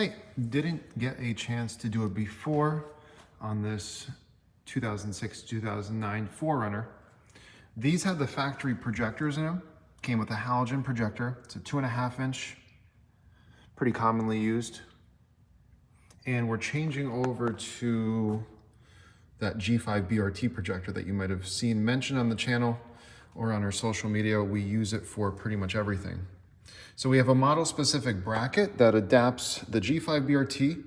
Hey, didn't get a chance to do it before on this 2006-2009 4Runner. These had the factory projectors in them. Came with a halogen projector. It's a 2.5 inch, pretty commonly used. And we're changing over to that G5-BRT projector that you might have seen mentioned on the channel or on our social media. We use it for pretty much everything. So we have a model specific bracket that adapts the G5-BRT,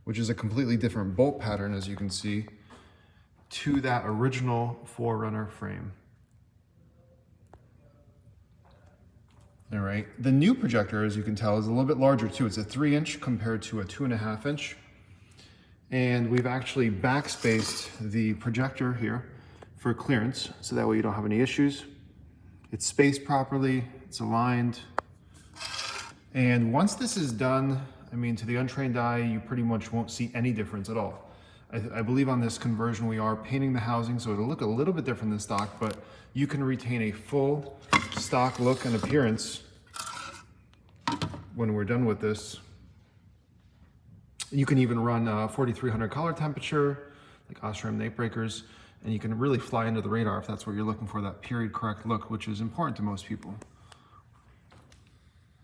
which is a completely different bolt pattern, as you can see, to that original 4Runner frame. All right, the new projector, as you can tell, is a little bit larger too. It's a 3 inch compared to a 2.5 inch. And we've actually backspaced the projector here for clearance, so that way you don't have any issues. It's spaced properly, it's aligned. And once this is done, I mean, to the untrained eye, you pretty much won't see any difference at all. I believe on this conversion, we are painting the housing, so it'll look a little bit different than stock, but you can retain a full stock look and appearance when we're done with this. You can even run 4300 color temperature, like Osram night breakers, and you can really fly under the radar if that's what you're looking for, that period correct look, which is important to most people.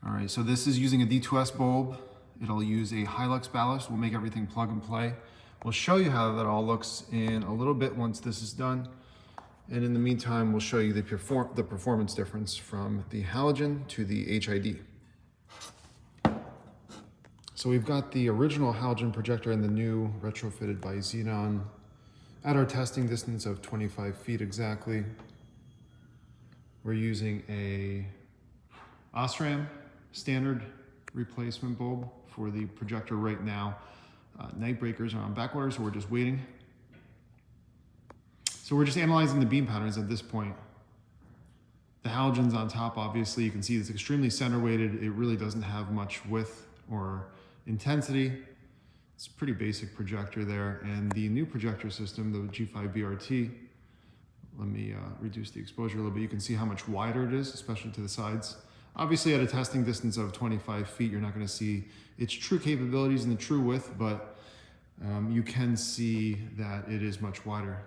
All right, so this is using a D2S bulb. It'll use a Halogen ballast. We'll make everything plug and play. We'll show you how that all looks in a little bit once this is done. And in the meantime, we'll show you the performance difference from the halogen to the HID. So we've got the original halogen projector and the new retrofitted Bi-Xenon at our testing distance of 25 feet exactly. We're using a Osram standard replacement bulb for the projector right now. Night breakers are on back order, so we're just waiting. So we're just analyzing the beam patterns at this point. The halogen's on top, obviously. You can see it's extremely center weighted. It really doesn't have much width or intensity. It's a pretty basic projector there. And the new projector system, the G5-BRT, let me reduce the exposure a little bit. You can see how much wider it is, especially to the sides. Obviously, at a testing distance of 25 feet, you're not going to see its true capabilities and the true width, but you can see that it is much wider.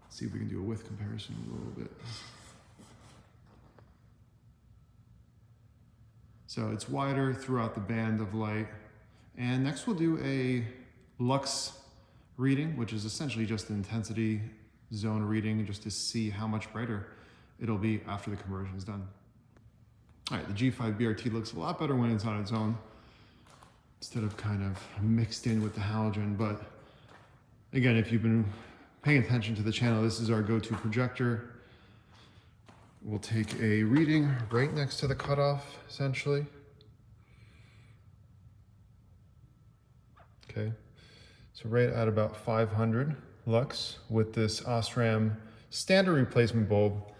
Let's see if we can do a width comparison a little bit. So it's wider throughout the band of light. And next we'll do a lux reading, which is essentially just an intensity zone reading, just to see how much brighter it'll be after the conversion is done. All right, the G5-BRT looks a lot better when it's on its own, instead of kind of mixed in with the halogen. But again, if you've been paying attention to the channel, this is our go-to projector. We'll take a reading right next to the cutoff, essentially. Okay, so right at about 500 lux with this Osram standard replacement bulb.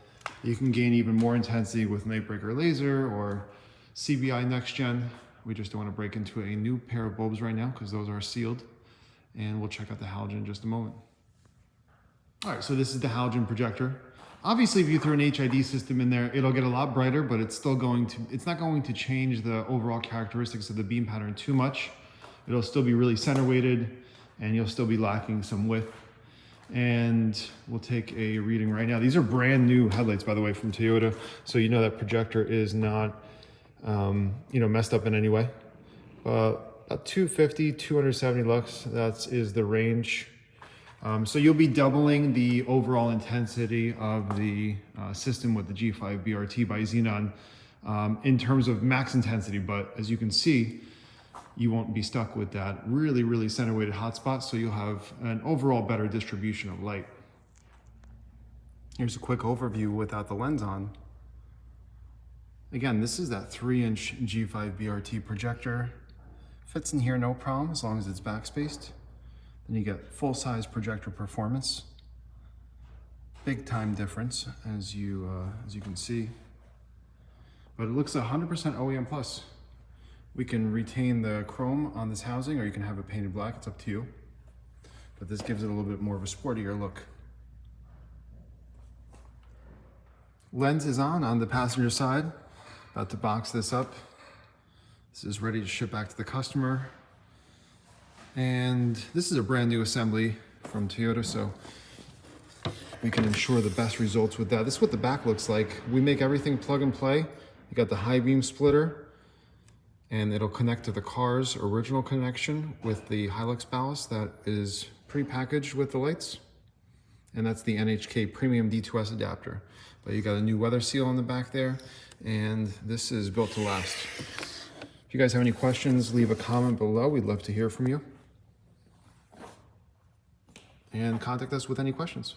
You can gain even more intensity with Nightbreaker laser or CBI next gen. We just don't want to break into a new pair of bulbs right now because those are sealed. And we'll check out the halogen in just a moment. All right, so this is the halogen projector. Obviously, if you throw an HID system in there, it'll get a lot brighter, but it's not going to change the overall characteristics of the beam pattern too much. It'll still be really center weighted and you'll still be lacking some width. And we'll take a reading right now. These are brand new headlights, by the way, from Toyota. So you know that projector is not, messed up in any way. About 250, 270 lux, that is the range. So you'll be doubling the overall intensity of the system with the G5-BRT Bi-Xenon in terms of max intensity. But as you can see, you won't be stuck with that really, really center weighted hotspot. So you'll have an overall better distribution of light. Here's a quick overview without the lens on. Again, this is that 3 inch G5-BRT projector. Fits in here no problem as long as it's backspaced. Then you get full size projector performance. Big time difference as you can see. But it looks 100% OEM plus. We can retain the chrome on this housing, or you can have it painted black, it's up to you. But this gives it a little bit more of a sportier look. Lens is on the passenger side. About to box this up. This is ready to ship back to the customer. And this is a brand new assembly from Toyota, so we can ensure the best results with that. This is what the back looks like. We make everything plug and play. You got the high beam splitter, and it'll connect to the car's original connection with the Hilux ballast that is pre-packaged with the lights. And that's the NHK Premium D2S adapter. But you got a new weather seal on the back there, and this is built to last. If you guys have any questions, leave a comment below. We'd love to hear from you. And contact us with any questions.